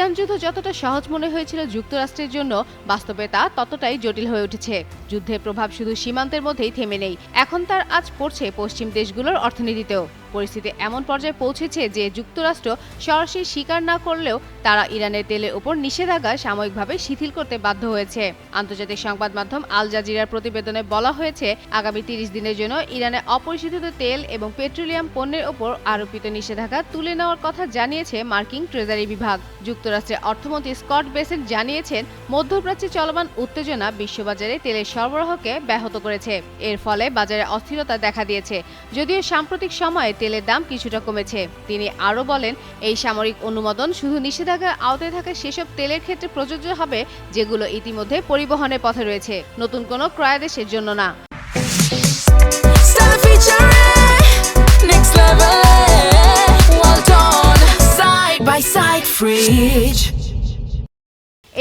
Iran যুদ্ধ যতটা সহজ মনে হয়েছিল যুক্তরাষ্ট্রের জন্য, বাস্তবে তা ততটাই জটিল হয়ে উঠেছে। যুদ্ধের প্রভাব শুধু সীমান্তের মধ্যেই থেমে নেই, এখন তার আঁচ পড়ছে পশ্চিম দেশগুলোর অর্থনীতিতেও। পরিস্থিতি এমন পর্যায়ে পৌঁছেছে যে যুক্তরাষ্ট্র সরাসরি স্বীকার না করলেও তারা ইরানের তেলের উপর নিষেধাজ্ঞা সাময়িকভাবে শিথিল করতে বাধ্য হয়েছে। আন্তর্জাতিক সংবাদ মাধ্যম আল জাজিরার প্রতিবেদনে বলা হয়েছে, আগামী 30 দিনের জন্য ইরানে অপরিশোধিত তেল এবং পেট্রোলিয়াম পণ্যের উপর আরোপিত নিষেধাজ্ঞা তুলে নেওয়ার কথা জানিয়েছে মার্কিন ট্রেজারি বিভাগ। যুক্তরাষ্ট্রের অর্থমন্ত্রী স্কট বেসেন্ট জানিয়েছেন, মধ্যপ্রাচ্যে চলমান উত্তেজনা বিশ্ববাজারে তেলের সরবরাহকে ব্যাহত করেছে। এর ফলে বাজারে অস্থিরতা দেখা দিয়েছে, যদিও সাম্প্রতিক সময়ে তেলের দাম কিছুটা কমেছে। তিনি আরও বলেন, এই সামরিক অনুমোদন শুধু নিষেধাজ্ঞার আওতায় থাকা সেসব তেলের ক্ষেত্রে প্রযোজ্য হবে যেগুলো ইতিমধ্যে পরিবহনের পথে রয়েছে, নতুন কোনো ক্রয়াদেশের জন্য না।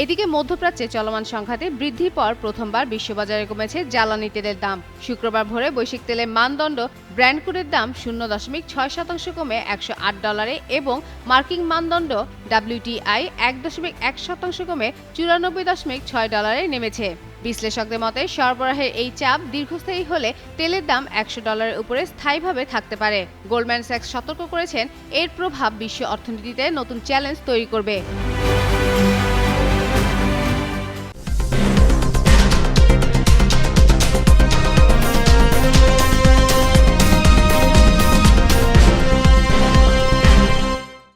এদিকে মধ্যপ্রাচ্যে চলমান সংঘাতে বৃদ্ধির পর প্রথমবার বিশ্ববাজারে কমেছে জ্বালানি তেলের দাম। শুক্রবার ভোরে বৈশ্বিক তেলের মানদণ্ড ব্র্যান্ড ক্রুডের দাম 0.6% কমে $108 এবং মার্কিন মানদণ্ড WTI 1.1% কমে $94.6 নেমেছে। বিশ্লেষকদের মতে, সরবরাহের এই চাপ দীর্ঘস্থায়ী হলে তেলের দাম $100 উপরে স্থায়ীভাবে থাকতে পারে। গোল্ডম্যান স্যাক্স সতর্ক করেছেন, এর প্রভাব বিশ্ব অর্থনীতিতে নতুন চ্যালেঞ্জ তৈরি করবে।